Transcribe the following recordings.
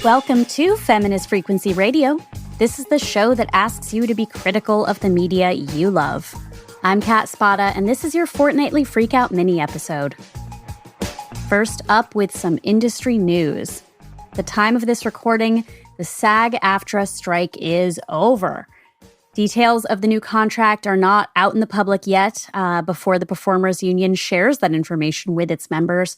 Welcome to Feminist Frequency Radio. This is the show that asks you to be critical of the media you love. I'm Kat Spada, and this is your Fortnightly FREQout mini-episode. First up with some industry news. The time of this recording, the SAG-AFTRA strike is over. Details of the new contract are not out in the public yet before the Performers Union shares that information with its members.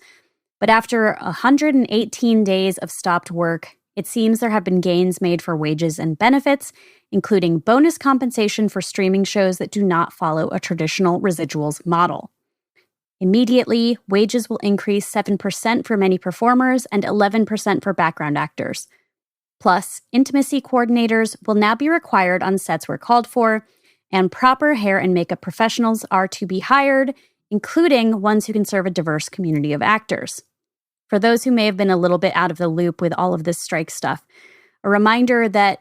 But after 118 days of stopped work, it seems there have been gains made for wages and benefits, including bonus compensation for streaming shows that do not follow a traditional residuals model. Immediately, wages will increase 7% for many performers and 11% for background actors. Plus, intimacy coordinators will now be required on sets where called for, and proper hair and makeup professionals are to be hired, including ones who can serve a diverse community of actors. For those who may have been a little bit out of the loop with all of this strike stuff, a reminder that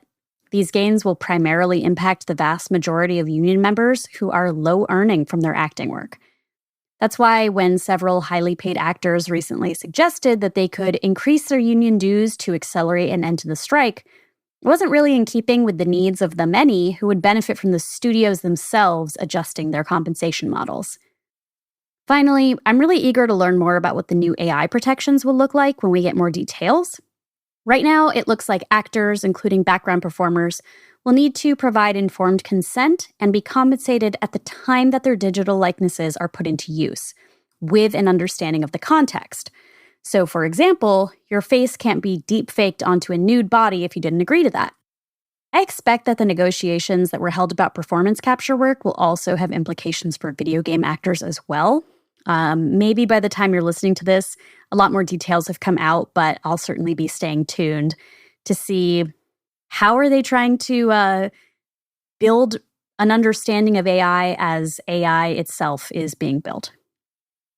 these gains will primarily impact the vast majority of union members who are low earning from their acting work. That's why when several highly paid actors recently suggested that they could increase their union dues to accelerate an end to the strike, it wasn't really in keeping with the needs of the many who would benefit from the studios themselves adjusting their compensation models. Finally, I'm really eager to learn more about what the new AI protections will look like when we get more details. Right now, it looks like actors, including background performers, will need to provide informed consent and be compensated at the time that their digital likenesses are put into use, with an understanding of the context. So, for example, your face can't be deep-faked onto a nude body if you didn't agree to that. I expect that the negotiations that were held about performance capture work will also have implications for video game actors as well. Maybe by the time you're listening to this, a lot more details have come out, but I'll certainly be staying tuned to see how are they trying to build an understanding of AI as AI itself is being built.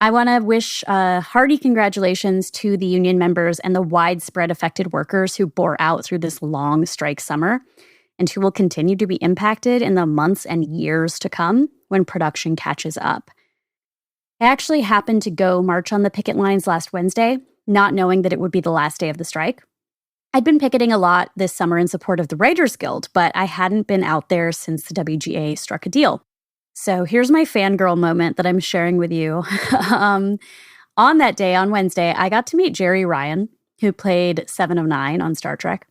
I want to wish hearty congratulations to the union members and the widespread affected workers who bore out through this long strike summer and who will continue to be impacted in the months and years to come when production catches up. I actually happened to go march on the picket lines last Wednesday, not knowing that it would be the last day of the strike. I'd been picketing a lot this summer in support of the Writers Guild, but I hadn't been out there since the WGA struck a deal. So here's my fangirl moment that I'm sharing with you. On that day, on Wednesday, I got to meet Jerry Ryan, who played Seven of Nine on Star Trek.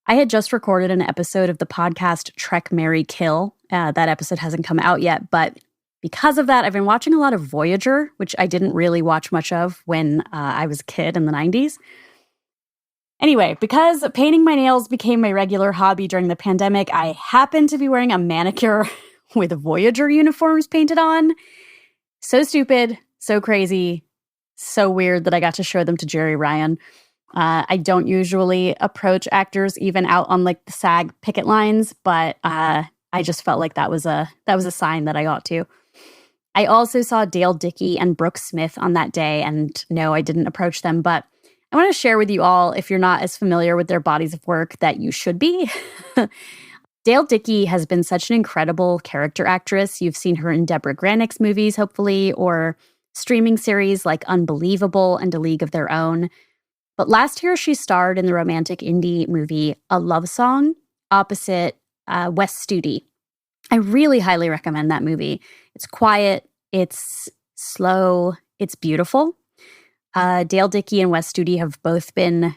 I had just recorded an episode of the podcast Trek, Marry, Kill. That episode hasn't come out yet, but because of that, I've been watching a lot of Voyager, which I didn't really watch much of when I was a kid in the 90s. Anyway, because painting my nails became my regular hobby during the pandemic, I happened to be wearing a manicure with Voyager uniforms painted on. So stupid, so crazy, so weird that I got to show them to Jerry Ryan. I don't usually approach actors even out on like the SAG picket lines, but I just felt like that was a sign that I ought to. I also saw Dale Dickey and Brooke Smith on that day, and no, I didn't approach them, but I want to share with you all, if you're not as familiar with their bodies of work, that you should be. Dale Dickey has been such an incredible character actress. You've seen her in Deborah Granick's movies, hopefully, or streaming series like Unbelievable and A League of Their Own. But last year, she starred in the romantic indie movie A Love Song opposite Wes Studi. I really highly recommend that movie. It's quiet, it's slow, it's beautiful. Dale Dickey and Wes Studi have both been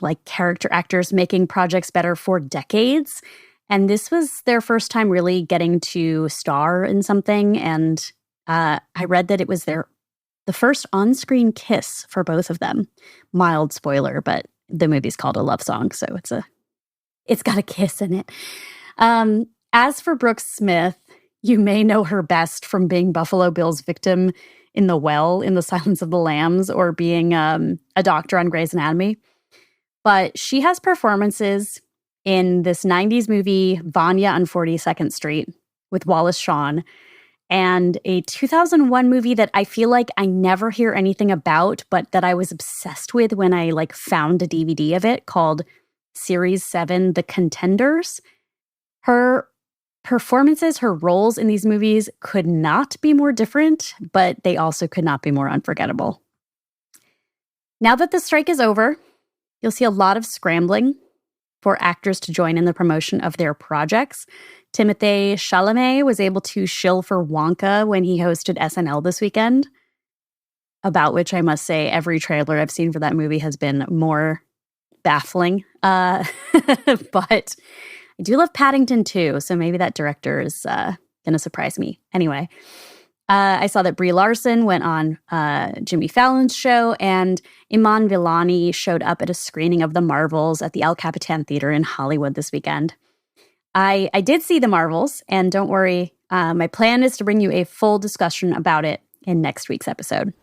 like character actors making projects better for decades. And this was their first time really getting to star in something. And I read that it was the first on-screen kiss for both of them. Mild spoiler, but the movie's called A Love Song, so it's got a kiss in it. As for Brooke Smith, you may know her best from being Buffalo Bill's victim in The Well in The Silence of the Lambs or being a doctor on Grey's Anatomy. But she has performances in this 90s movie, Vanya on 42nd Street with Wallace Shawn, and a 2001 movie that I feel like I never hear anything about, but that I was obsessed with when I found a DVD of it called Series 7, The Contenders. Her performances, her roles in these movies could not be more different, but they also could not be more unforgettable. Now that the strike is over, You'll see a lot of scrambling for actors to join in the promotion of their projects. Timothée Chalamet was able to shill for Wonka when he hosted SNL this weekend, about which I must say every trailer I've seen for that movie has been more baffling. But I do love Paddington too, so maybe that director is going to surprise me. Anyway, I saw that Brie Larson went on Jimmy Fallon's show, and Iman Vellani showed up at a screening of The Marvels at the El Capitan Theater in Hollywood this weekend. I did see The Marvels, and don't worry, my plan is to bring you a full discussion about it in next week's episode.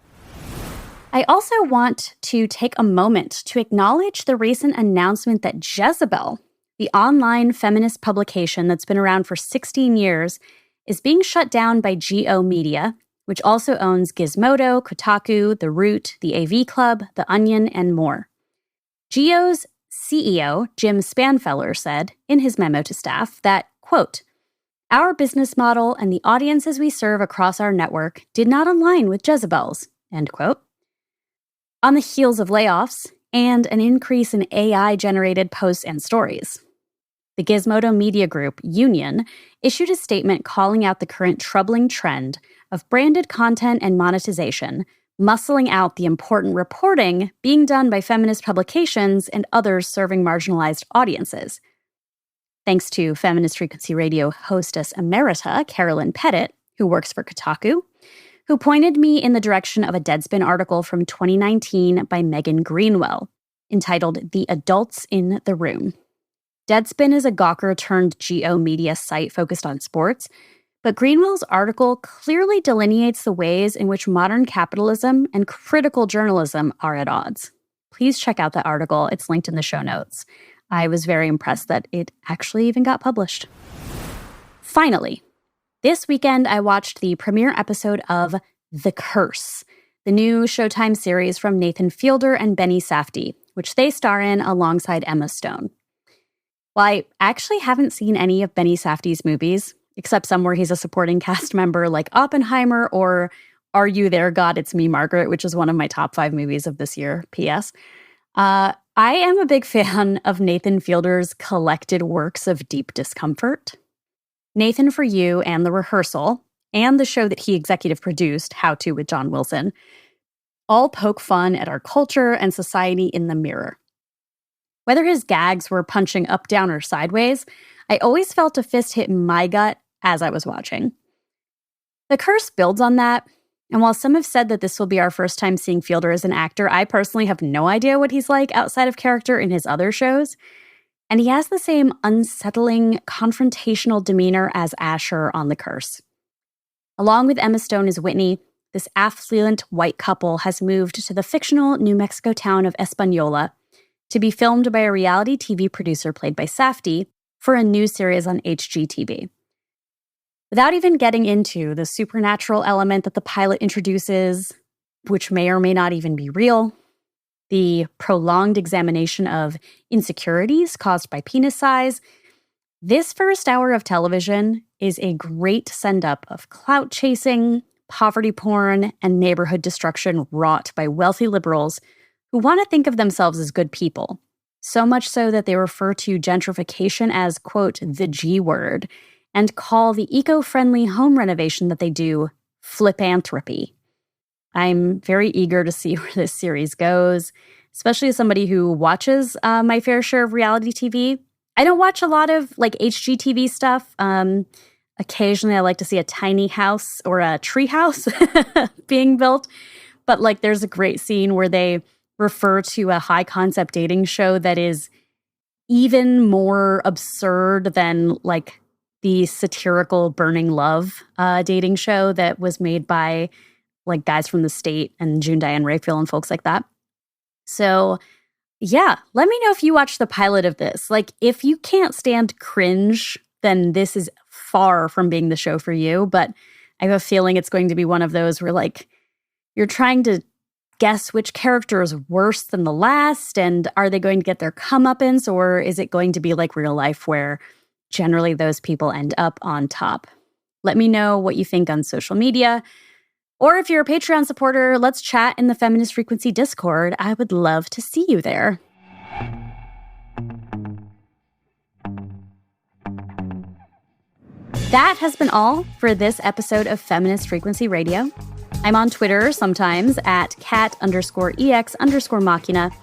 I also want to take a moment to acknowledge the recent announcement that Jezebel, the online feminist publication that's been around for 16 years, is being shut down by GO Media, which also owns Gizmodo, Kotaku, The Root, the AV Club, The Onion, and more. GO's CEO, Jim Spanfeller, said in his memo to staff that, quote, "Our business model and the audiences we serve across our network did not align with Jezebel's," end quote. On the heels of layoffs and an increase in AI-generated posts and stories, the Gizmodo Media Group, Union, issued a statement calling out the current troubling trend of branded content and monetization, muscling out the important reporting being done by feminist publications and others serving marginalized audiences. Thanks to Feminist Frequency Radio hostess emerita, Carolyn Pettit, who works for Kotaku, who pointed me in the direction of a Deadspin article from 2019 by Megan Greenwell, entitled The Adults in the Room. Deadspin is a Gawker-turned-GO media site focused on sports, but Greenwell's article clearly delineates the ways in which modern capitalism and critical journalism are at odds. Please check out that article. It's linked in the show notes. I was very impressed that it actually even got published. Finally, this weekend I watched the premiere episode of The Curse, the new Showtime series from Nathan Fielder and Benny Safdie, which they star in alongside Emma Stone. While I actually haven't seen any of Benny Safdie's movies, except some where he's a supporting cast member like Oppenheimer or Are You There, God? It's Me, Margaret, which is one of my top 5 movies of this year, P.S. I am a big fan of Nathan Fielder's collected works of deep discomfort. Nathan for You and The Rehearsal, and the show that he executive produced, How To with John Wilson, all poke fun at our culture and society in the mirror. Whether his gags were punching up, down, or sideways, I always felt a fist hit my gut as I was watching. The Curse builds on that, and while some have said that this will be our first time seeing Fielder as an actor, I personally have no idea what he's like outside of character in his other shows, and he has the same unsettling, confrontational demeanor as Asher on The Curse. Along with Emma Stone as Whitney, this affluent white couple has moved to the fictional New Mexico town of Española to be filmed by a reality TV producer played by Safdie for a new series on HGTV. Without even getting into the supernatural element that the pilot introduces, which may or may not even be real, the prolonged examination of insecurities caused by penis size, this first hour of television is a great send-up of clout chasing, poverty porn, and neighborhood destruction wrought by wealthy liberals who want to think of themselves as good people, so much so that they refer to gentrification as, quote, the G word, and call the eco-friendly home renovation that they do flipanthropy. I'm very eager to see where this series goes, especially as somebody who watches my fair share of reality TV. I don't watch a lot of HGTV stuff. Occasionally I like to see a tiny house or a tree house being built, but there's a great scene where they refer to a high concept dating show that is even more absurd than the satirical Burning Love dating show that was made by guys from The State and June Diane Raphael and folks like that. So yeah, let me know if you watch the pilot of this. If you can't stand cringe, then this is far from being the show for you. But I have a feeling it's going to be one of those where you're trying to guess which character is worse than the last, and are they going to get their comeuppance, or is it going to be like real life where generally those people end up on top? Let me know what you think on social media. Or if you're a Patreon supporter, let's chat in the Feminist Frequency Discord. I would love to see you there. That has been all for this episode of Feminist Frequency Radio. I'm on Twitter sometimes at cat_EX_machina,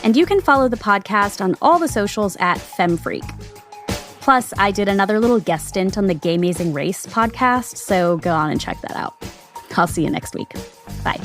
and you can follow the podcast on all the socials at FemFreak. Plus, I did another little guest stint on the Gay Amazing Race podcast, so go on and check that out. I'll see you next week. Bye.